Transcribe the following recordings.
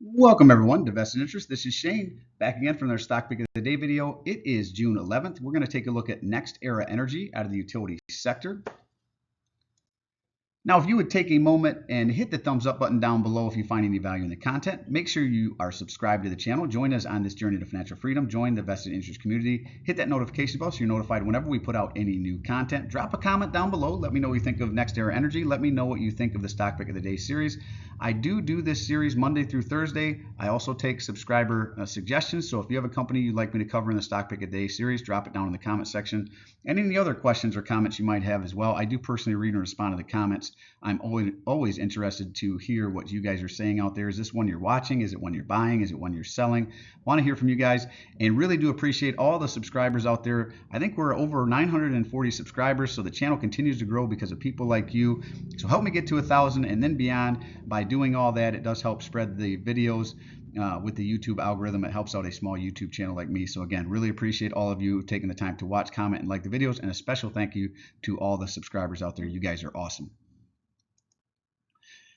Welcome everyone to Vested Interest. This is Shane back again from their Stock Pick of the Day video. It is June 11th. We're going to take a look at NextEra Energy out of the utility sector. Now, if you would take a moment and hit the thumbs up button down below if you find any value in the content, make sure you are subscribed to the channel. Join us on this journey to financial freedom. Join the Vested Interest community. Hit that notification bell so you're notified whenever we put out any new content. Drop a comment down below. Let me know what you think of NextEra Energy. Let me know what you think of the Stock Pick of the Day series. I do this series Monday through Thursday. I also take subscriber suggestions. So if you have a company you'd like me to cover in the Stock Pick of the Day series, drop it down in the comment section. And any other questions or comments you might have as well. I do personally read and respond to the comments. I'm always interested to hear what you guys are saying out there. Is this one you're watching? Is it one you're buying? Is it one you're selling? Want to hear from you guys, and really do appreciate all the subscribers out there. I think we're over 940 subscribers, so the channel continues to grow because of people like you. So help me get to 1,000 and then beyond. By doing all that, it does help spread the videos with the YouTube algorithm. It helps out a small YouTube channel like me. So again, really appreciate all of you taking the time to watch, comment, and like the videos, and a special thank you to all the subscribers out there. You guys are awesome.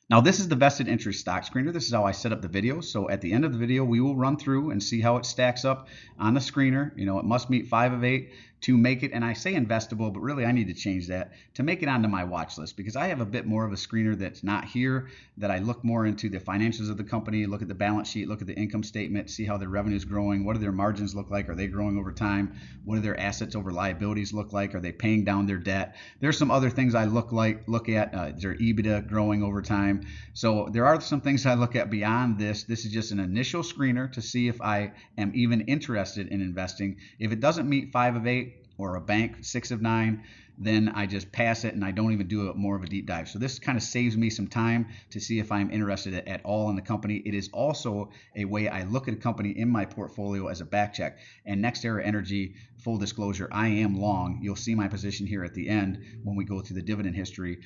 Now, this is the vested interest stock screener. This is how I set up the video. So at the end of the video, we will run through and see how it stacks up on the screener. You know, it must meet 5 of 8 to make it, and I say investable, but really I need to change that to make it onto my watch list, because I have a bit more of a screener that's not here, that I look more into the financials of the company, look at the balance sheet, look at the income statement, see how their revenue is growing, what do their margins look like, are they growing over time, what do their assets over liabilities look like, are they paying down their debt. There's some other things I look at, is their EBITDA growing over time. So there are some things I look at beyond this. This is just an initial screener to see if I am even interested in investing. If it doesn't meet 5 of 8 or a bank 6 of 9, then I just pass it and I don't even do more of a deep dive. So this kind of saves me some time to see if I'm interested at all in the company. It is also a way I look at a company in my portfolio as a back check. And NextEra Energy, full disclosure, I am long. You'll see my position here at the end when we go through the dividend history.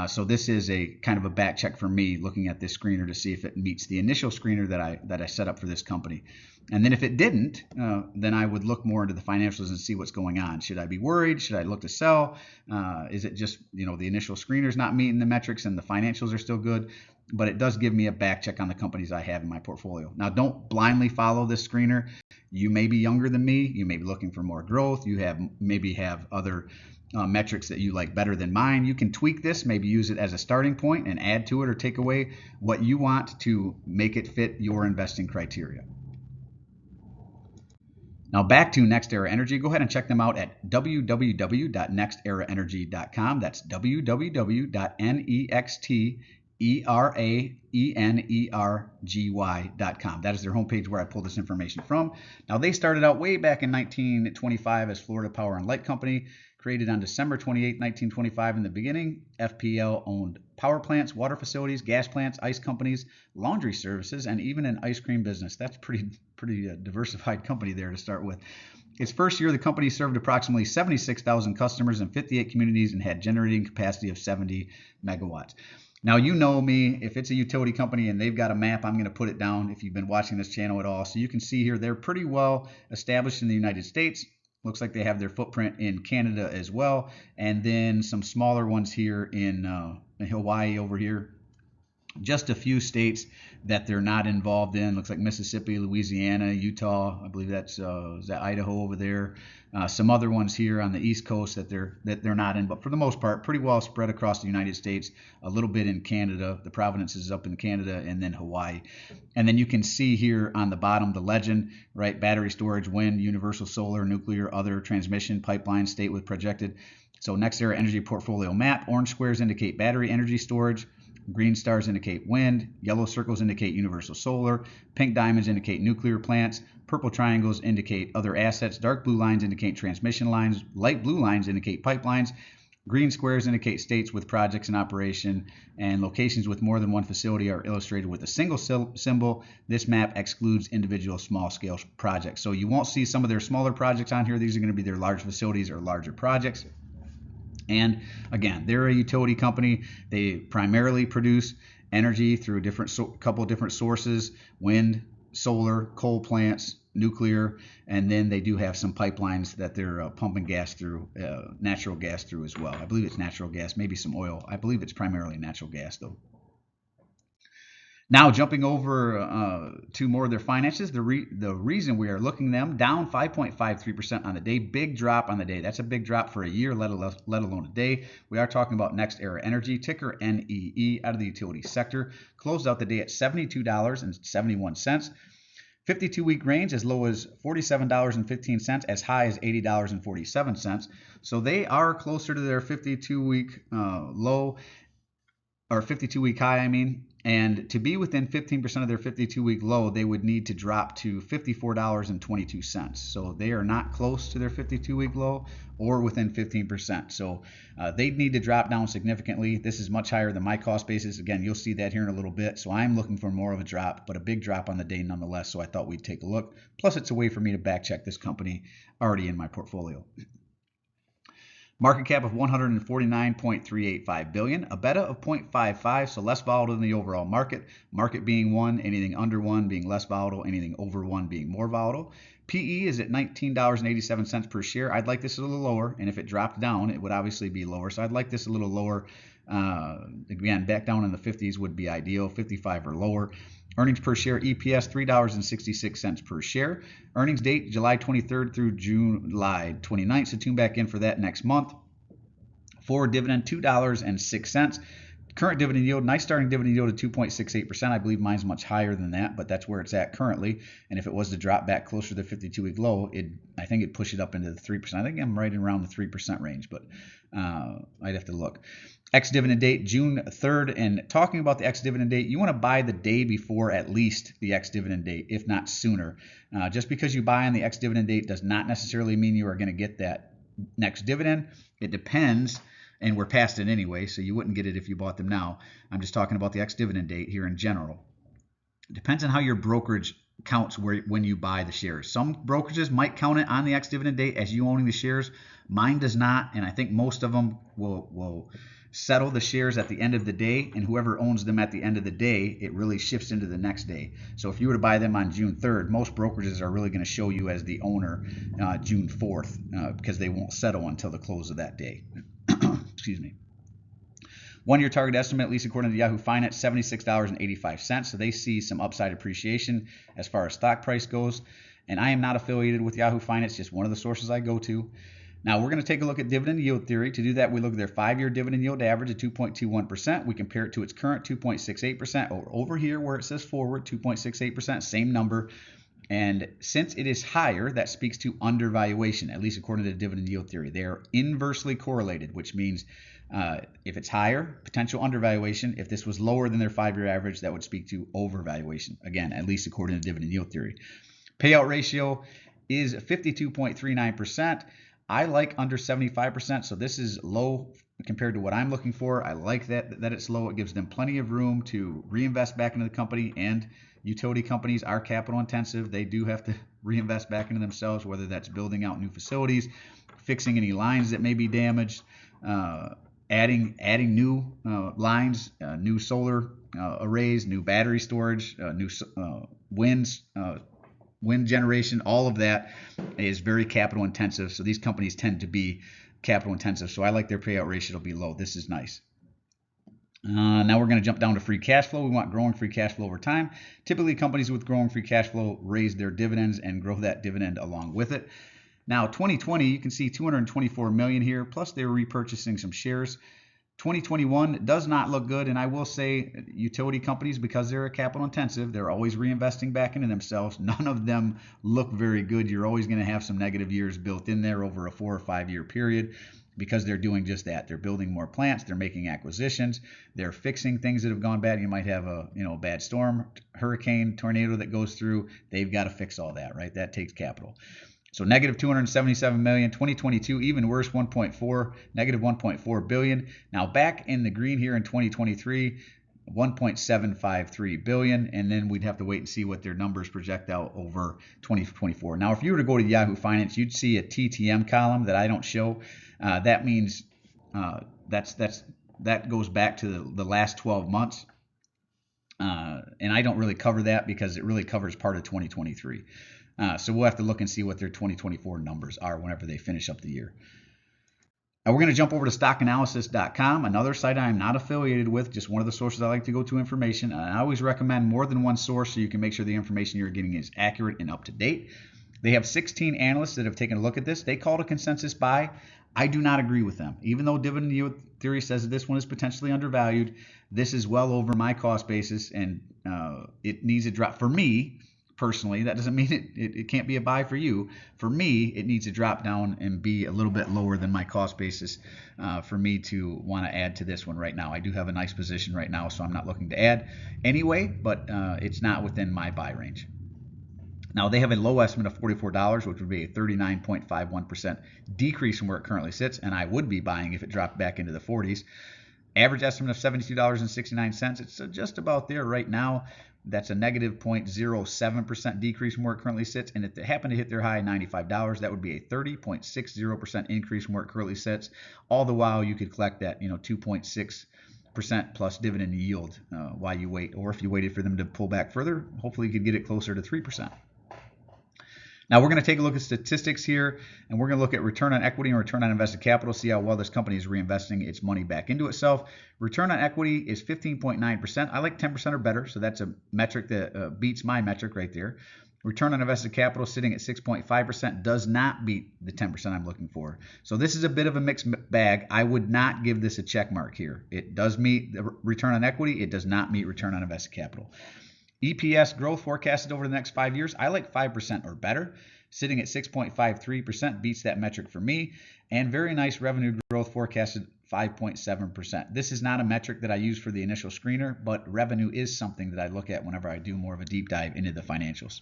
So this is a kind of a back check for me, looking at this screener to see if it meets the initial screener that I set up for this company. And then if it didn't, then I would look more into the financials and see what's going on. Should I be worried? Should I look to sell? Is it just, the initial screener's not meeting the metrics and the financials are still good? But it does give me a back check on the companies I have in my portfolio. Now, don't blindly follow this screener. You may be younger than me. You may be looking for more growth. You maybe have other metrics that you like better than mine. You can tweak this, maybe use it as a starting point and add to it or take away what you want to make it fit your investing criteria. Now back to NextEra Energy. Go ahead and check them out at www.nexteraenergy.com. That's www.nexteraenergy.com. That is their homepage where I pulled this information from. Now, they started out way back in 1925 as Florida Power and Light Company, created on December 28, 1925. In the beginning, FPL owned power plants, water facilities, gas plants, ice companies, laundry services, and even an ice cream business. That's pretty diversified company there to start with. Its first year, the company served approximately 76,000 customers in 58 communities and had generating capacity of 70 megawatts. Now, you know me, if it's a utility company and they've got a map, I'm going to put it down if you've been watching this channel at all. So you can see here, they're pretty well established in the United States. Looks like they have their footprint in Canada as well. And then some smaller ones here in Hawaii over here. Just a few states that they're not involved in. Looks like Mississippi, Louisiana, Utah. I believe that's is that Idaho over there. Some other ones here on the East Coast that they're not in, but for the most part, pretty well spread across the United States. A little bit in Canada. The Providence is up in Canada, and then Hawaii. And then you can see here on the bottom the legend, right? Battery storage, wind, universal solar, nuclear, other transmission, pipeline, state with projected. So NextEra Energy portfolio map. Orange squares indicate battery energy storage. Green stars indicate wind, yellow circles indicate universal solar, pink diamonds indicate nuclear plants, purple triangles indicate other assets, dark blue lines indicate transmission lines, light blue lines indicate pipelines, green squares indicate states with projects in operation, and locations with more than one facility are illustrated with a single symbol. This map excludes individual small-scale projects. So you won't see some of their smaller projects on here. These are going to be their large facilities or larger projects. And again, they're a utility company. They primarily produce energy through couple different sources: wind, solar, coal plants, nuclear, and then they do have some pipelines that they're pumping gas through, natural gas through as well. I believe it's natural gas, maybe some oil. I believe it's primarily natural gas though. Now jumping over to more of their finances, the reason we are looking them down 5.53% on the day, big drop on the day. That's a big drop for a year, let alone a day. We are talking about NextEra Energy, ticker NEE, out of the utility sector. Closed out the day at $72.71. 52-week range as low as $47.15, as high as $80.47. So they are closer to their 52-week low, or 52-week high, I mean. And to be within 15% of their 52-week low, they would need to drop to $54.22. So they are not close to their 52-week low or within 15%. So they'd need to drop down significantly. This is much higher than my cost basis. Again, you'll see that here in a little bit. So I'm looking for more of a drop, but a big drop on the day nonetheless. So I thought we'd take a look. Plus, it's a way for me to back check this company already in my portfolio. Market cap of $149.385 billion, a beta of 0.55, so less volatile than the overall market. Market being 1, anything under 1 being less volatile, anything over 1 being more volatile. PE is at $19.87 per share. I'd like this a little lower, and if it dropped down, it would obviously be lower. So I'd like this a little lower. Again, back down in the 50s would be ideal, 55 or lower. Earnings per share, EPS, $3.66 per share. Earnings date, July 23rd through July 29th. So tune back in for that next month. Forward dividend, $2.06. Current dividend yield, nice starting dividend yield of 2.68%. I believe mine's much higher than that, but that's where it's at currently. And if it was to drop back closer to the 52-week low, I think it'd push it up into the 3%. I think I'm right around the 3% range, but I'd have to look. Ex-dividend date, June 3rd. And talking about the ex-dividend date, you want to buy the day before at least the ex-dividend date, if not sooner. Just because you buy on the ex-dividend date does not necessarily mean you are going to get that next dividend. It depends. And we're past it anyway, so you wouldn't get it if you bought them now. I'm just talking about the ex-dividend date here in general. It depends on how your brokerage counts when you buy the shares. Some brokerages might count it on the ex-dividend date as you owning the shares. Mine does not, and I think most of them will settle the shares at the end of the day, and whoever owns them at the end of the day, it really shifts into the next day. So if you were to buy them on June 3rd, most brokerages are really going to show you as the owner June 4th because they won't settle until the close of that day. Excuse me. 1-year target estimate, at least according to Yahoo Finance, $76.85. So they see some upside appreciation as far as stock price goes. And I am not affiliated with Yahoo Finance, just one of the sources I go to. Now we're going to take a look at dividend yield theory. To do that, we look at their 5-year dividend yield average of 2.21%. We compare it to its current 2.68%. Over here where it says forward, 2.68%, same number. And since it is higher, that speaks to undervaluation, at least according to the dividend yield theory. They are inversely correlated, which means if it's higher, potential undervaluation. If this was lower than their 5-year average, that would speak to overvaluation. Again, at least according to dividend yield theory. Payout ratio is 52.39%. I like under 75%, so this is low compared to what I'm looking for. I like that it's low. It gives them plenty of room to reinvest back into the company, and utility companies are capital intensive. They do have to reinvest back into themselves, whether that's building out new facilities, fixing any lines that may be damaged, adding new lines, new solar arrays, new battery storage, new wind generation. All of that is very capital intensive. So these companies tend to be capital intensive. So I like their payout ratio to be low. This is nice. Now we're going to jump down to free cash flow. We want growing free cash flow over time. Typically, companies with growing free cash flow raise their dividends and grow that dividend along with it. Now, 2020, you can see $224 million here, plus they're repurchasing some shares. 2021 does not look good, and I will say utility companies, because they're capital intensive, they're always reinvesting back into themselves. None of them look very good. You're always going to have some negative years built in there over a 4 or 5 year period, because they're doing just that. They're building more plants, they're making acquisitions, they're fixing things that have gone bad. You might have a bad storm, hurricane, tornado that goes through. They've got to fix all that, right? That takes capital. So negative $277 million, 2022, even worse, negative $1.4 billion. Now back in the green here in 2023, $1.753 billion, and then we'd have to wait and see what their numbers project out over 2024. Now, if you were to go to Yahoo Finance, you'd see a TTM column that I don't show. That means that goes back to the last 12 months, and I don't really cover that because it really covers part of 2023. So we'll have to look and see what their 2024 numbers are whenever they finish up the year. Now we're going to jump over to stockanalysis.com, another site I am not affiliated with, just one of the sources I like to go to information. And I always recommend more than one source so you can make sure the information you're getting is accurate and up to date. They have 16 analysts that have taken a look at this. They called a consensus buy. I do not agree with them. Even though dividend yield theory says that this one is potentially undervalued, this is well over my cost basis, and it needs a drop. For me, personally, that doesn't mean it can't be a buy for you. For me, it needs to drop down and be a little bit lower than my cost basis for me to want to add to this one right now. I do have a nice position right now, so I'm not looking to add anyway, but it's not within my buy range. Now, they have a low estimate of $44, which would be a 39.51% decrease from where it currently sits, and I would be buying if it dropped back into the 40s. Average estimate of $72.69. It's just about there right now. That's a negative 0.07% decrease from where it currently sits. And if it happened to hit their high $95, that would be a 30.60% increase from where it currently sits. All the while, you could collect that 2.6% plus dividend yield while you wait. Or if you waited for them to pull back further, hopefully you could get it closer to 3%. Now we're going to take a look at statistics here, and we're going to look at return on equity and return on invested capital, see how well this company is reinvesting its money back into itself. Return on equity is 15.9%. I like 10% or better, so that's a metric that beats my metric right there. Return on invested capital sitting at 6.5% does not beat the 10% I'm looking for. So this is a bit of a mixed bag. I would not give this a check mark here. It does meet the return on equity. It does not meet return on invested capital. EPS growth forecasted over the next 5 years, I like 5% or better. Sitting at 6.53% beats that metric for me. And very nice revenue growth forecasted 5.7%. This is not a metric that I use for the initial screener, but revenue is something that I look at whenever I do more of a deep dive into the financials.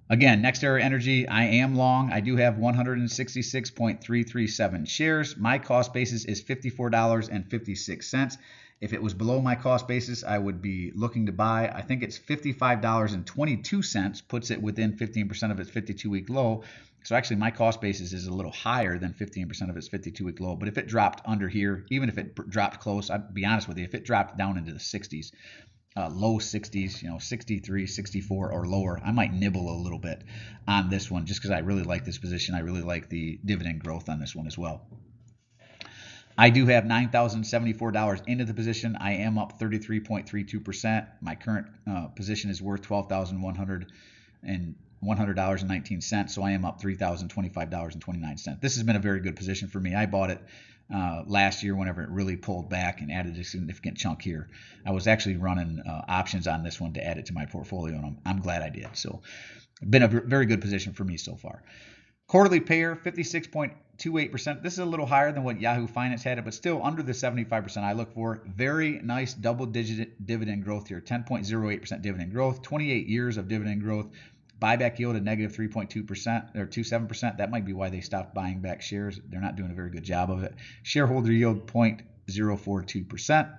Again, NextEra Energy, I am long. I do have 166.337 shares. My cost basis is $54.56. If it was below my cost basis, I would be looking to buy. I think it's $55.22, puts it within 15% of its 52-week low. So actually, my cost basis is a little higher than 15% of its 52-week low. But if it dropped under here, even if it dropped close, I'd be honest with you, if it dropped down into the 60s, low 60s, 63, 64 or lower, I might nibble a little bit on this one just because I really like this position. I really like the dividend growth on this one as well. I do have $9,074 into the position. I am up 33.32%. My current position is worth $1,200.19, so I am up $3,025.29. This has been a very good position for me. I bought it last year whenever it really pulled back and added a significant chunk here. I was actually running options on this one to add it to my portfolio, and I'm glad I did. So been a very good position for me so far. Quarterly payer, 56.28%. This is a little higher than what Yahoo Finance had it, but still under the 75% I look for. Very nice double-digit dividend growth here, 10.08% dividend growth, 28 years of dividend growth. Buyback yield at negative 3.2% or 27%. That might be why they stopped buying back shares. They're not doing a very good job of it. Shareholder yield 0.042%.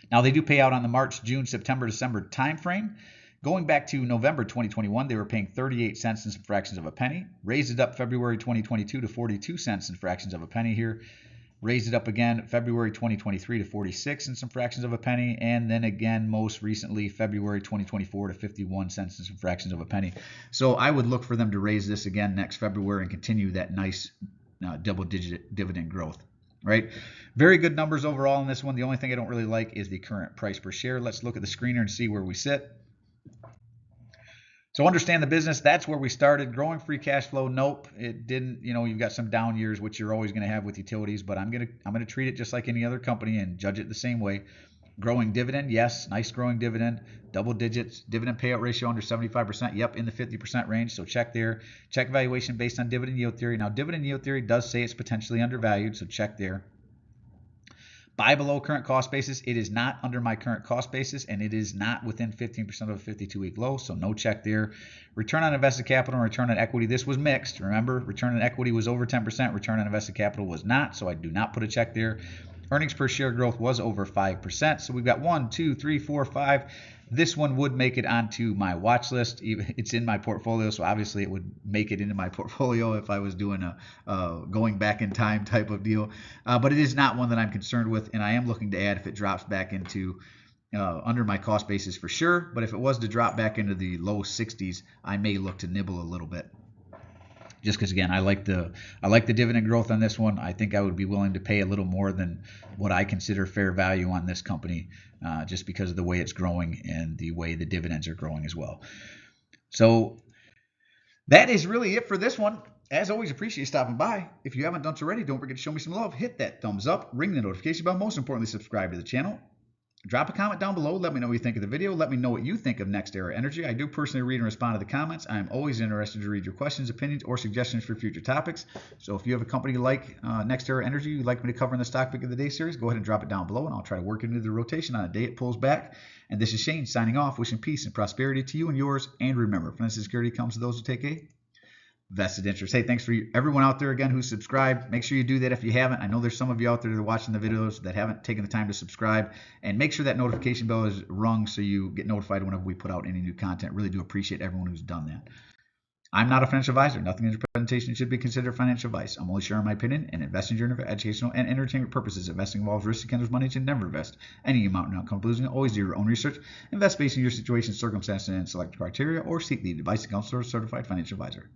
Now they do pay out on the March, June, September, December timeframe. Going back to November 2021, they were paying 38 cents and some fractions of a penny. Raised it up February 2022 to 42 cents and fractions of a penny here. Raised it up again February 2023 to 46 and some fractions of a penny. And then again, most recently, February 2024 to 51 cents and some fractions of a penny. So I would look for them to raise this again next February and continue that nice double-digit dividend growth. Right? Very good numbers overall in this one. The only thing I don't really like is the current price per share. Let's look at the screener and see where we sit. So understand the business. That's where we started. Growing free cash flow. Nope, it didn't. You've got some down years, which you're always going to have with utilities. But I'm gonna treat it just like any other company and judge it the same way. Growing dividend, yes, nice growing dividend. Double digits. Dividend payout ratio under 75%. Yep, in the 50% range. So check there. Check valuation based on dividend yield theory. Now, dividend yield theory does say it's potentially undervalued. So check there. Buy below current cost basis. It is not under my current cost basis, and it is not within 15% of a 52-week low, so no check there. Return on invested capital and return on equity. This was mixed. Remember, return on equity was over 10%. Return on invested capital was not, so I do not put a check there. Earnings per share growth was over 5%. So we've got 1, 2, 3, 4, 5. This one would make it onto my watch list. It's in my portfolio, so obviously it would make it into my portfolio if I was doing a going back in time type of deal. But it is not one that I'm concerned with, and I am looking to add if it drops back into under my cost basis for sure. But if it was to drop back into the low 60s, I may look to nibble a little bit. just because again I like the dividend growth on this one. I think I would be willing to pay a little more than what I consider fair value on this company, just because of the way it's growing and the way the dividends are growing as well. So that is really it for this one. As always, appreciate you stopping by. If you haven't done so already, don't forget to show me some love. Hit that thumbs up, ring the notification bell. Most importantly, subscribe to the channel. Drop a comment down below. Let me know what you think of the video. Let me know what you think of NextEra Energy. I do personally read and respond to the comments. I'm always interested to read your questions, opinions, or suggestions for future topics. So if you have a company like NextEra Energy you'd like me to cover in the Stock Pick of the Day series, go ahead and drop it down below, and I'll try to work it into the rotation on a day it pulls back. And this is Shane signing off, wishing peace and prosperity to you and yours. And remember, financial security comes to those who take a vested interest. Hey, thanks for everyone out there again who subscribed. Make sure you do that if you haven't. I know there's some of you out there that are watching the videos that haven't taken the time to subscribe, and make sure that notification bell is rung so you get notified whenever we put out any new content. Really do appreciate everyone who's done that. I'm not a financial advisor. Nothing in this presentation should be considered financial advice. I'm only sharing my opinion and investing during educational and entertainment purposes. Investing involves risk and there's money to never invest any amount and outcome losing. Always do your own research. Invest based on your situation, circumstances, and select criteria, or seek the advice of a counselor or certified financial advisor.